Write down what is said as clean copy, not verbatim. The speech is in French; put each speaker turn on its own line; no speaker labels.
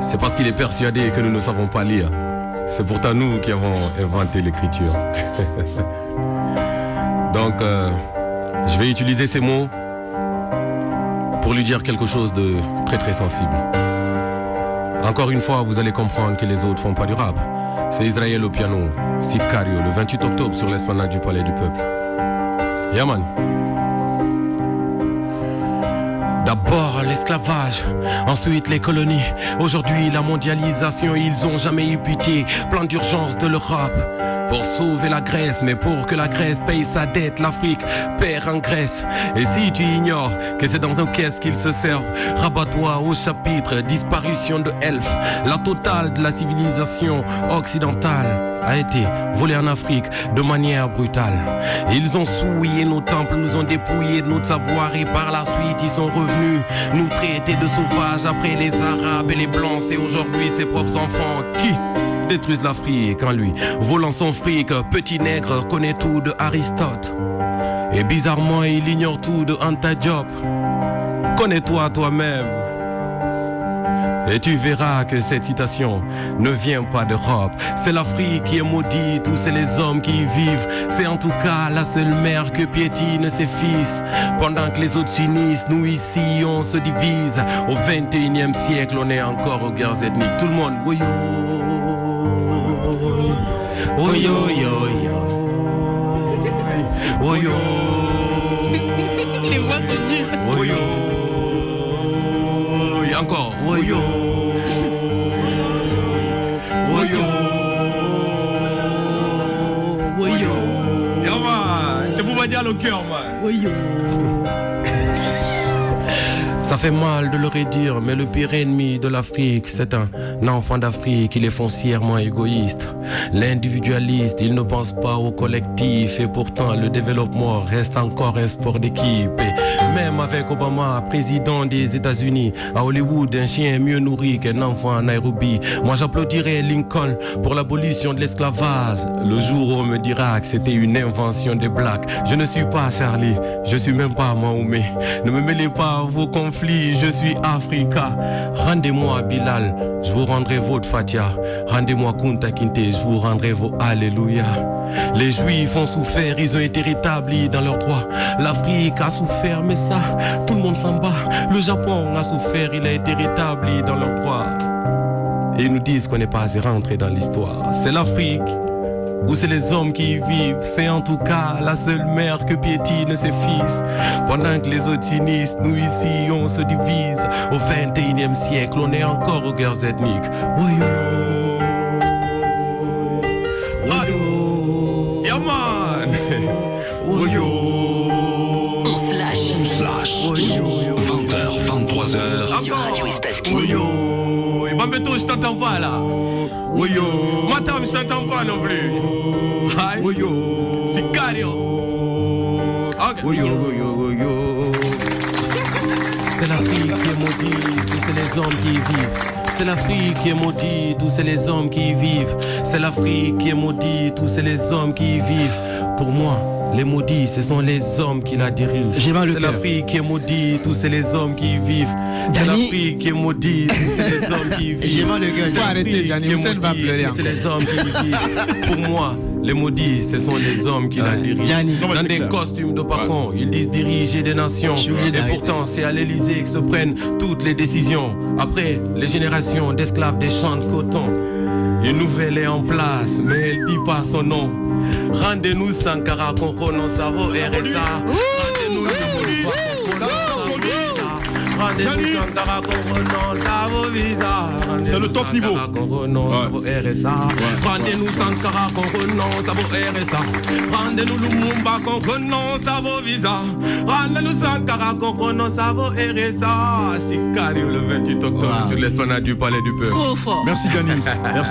C'est parce qu'il est persuadé que nous ne savons pas lire. C'est pourtant nous qui avons inventé l'écriture. Donc, je vais utiliser ces mots pour lui dire quelque chose de très très sensible. Encore une fois, vous allez comprendre que les autres font pas du rap. C'est Israël au piano, Sicario, le 28 octobre sur l'esplanade du Palais du Peuple. Yaman. D'abord l'esclavage, ensuite les colonies. Aujourd'hui la mondialisation, ils ont jamais eu pitié. Plan d'urgence de l'Europe pour sauver la Grèce. Mais pour que la Grèce paye sa dette, l'Afrique perd en Grèce. Et si tu ignores que c'est dans une caisse qu'ils se servent, rabat-toi au chapitre disparition de elfes. La totale de la civilisation occidentale a été volée en Afrique de manière brutale. Ils ont souillé nos temples, nous ont dépouillé de notre savoir. Et par la suite ils sont revenus nous traiter de sauvages. Après les Arabes et les Blancs, c'est aujourd'hui ses propres enfants qui détruisent l'Afrique en lui volant son fric. Petit nègre connaît tout de Aristote et bizarrement il ignore tout de Anta Diop. Connais-toi toi-même et tu verras que cette citation ne vient pas d'Europe. C'est l'Afrique qui est maudite, tous c'est les hommes qui y vivent. C'est en tout cas la seule mère que piétine ses fils. Pendant que les autres s'unissent, nous ici on se divise. Au 21e siècle, on est encore aux guerres ethniques. Tout le monde, woyo, woyo, woyo,
les voix sont nulles.
woyo. Et encore, woyo, woyo, woyo. Yo man, c'est pour me dire le cœur man.
Woyo.
Ça fait mal de le redire, mais le pire ennemi de l'Afrique, c'est un enfant d'Afrique. Il est foncièrement égoïste, l'individualiste, il ne pense pas au collectif. Et pourtant le développement reste encore un sport d'équipe. Et même avec Obama, président des États-Unis, à Hollywood, un chien est mieux nourri qu'un enfant à Nairobi. Moi j'applaudirais Lincoln pour l'abolition de l'esclavage, le jour où on me dira que c'était une invention des blacks. Je ne suis pas Charlie, je suis même pas Mahomet. Ne me mêlez pas à vos conflits, je suis Africa. Rendez-moi Bilal, je vous rendrai votre Fatia. Rendez-moi Kunta Kinte, je vous rendrai vos Alléluia. Les Juifs ont souffert, ils ont été rétablis dans leurs droits. L'Afrique a souffert, mais ça, tout le monde s'en bat. Le Japon a souffert, il a été rétabli dans leurs droits. Et ils nous disent qu'on n'est pas assez rentré dans l'histoire. C'est l'Afrique où c'est les hommes qui y vivent. C'est en tout cas la seule mère que piétine ses fils. Pendant que les autres s'unissent, nous ici on se divise. Au 21e siècle, on est encore aux guerres ethniques. Woyo, woyo, yeah man. Woyo,
On slash.
woyo,
20h, 23h sur Radio Espace Kini.
woyo. Et Bambeto, je t'entends pas là. Woyo, Matam, je t'entends pas non plus. Aïe. Woyo, Sicario. Ok. Woyo, woyo, woyo. C'est l'Afrique qui est maudite, tous c'est les hommes qui y vivent. C'est l'Afrique qui est maudite, tous c'est les hommes qui y vivent. C'est l'Afrique qui est maudite, tous c'est les hommes qui y vivent. Pour moi, les maudits, ce sont les hommes qui la dirigent.
J'ai mal le
C'est
cœur.
l'Afrique qui est maudite, tous c'est les hommes qui y vivent. C'est
Gianni.
l'Afrique qui est maudite, tous c'est les hommes qui y vivent.
J'ai mal le cœur.
C'est
Faut arrêter,
l'Afrique
Gianni.
qui est
Hussein va
maudite,
pleurer
tous c'est les hommes qui y vivent. Pour moi, les maudits, ce sont les hommes qui la dirigent.
Gianni.
Non, mais
Dans
c'est
des
clair.
costumes de patron, ils disent diriger des nations.
Je suis obligé
Et
d'arrêter.
pourtant, c'est à l'Élysée que se prennent toutes les décisions. Après, les générations d'esclaves des champs de coton. Une nouvelle est en place, mais elle dit pas son nom. Rendez-nous Sankara, qu'on renonce à vos RSA. Rendez-nous Sankara, qu'on renonce à vos visas. Rendez-nous Sankara, qu'on renonce à vos visas.
C'est le top niveau.
Qu'on renonce à vos RSA. Rendez-nous Sankara, qu'on renonce à vos RSA. Rendez-nous Lumumba, qu'on renonce à vos visas. Rendez-nous Sankara, qu'on renonce à vos RSA. Sicario le 28 octobre sur l'esplanade du Palais du Peuple.
Trop fort.
Merci Gani. Merci.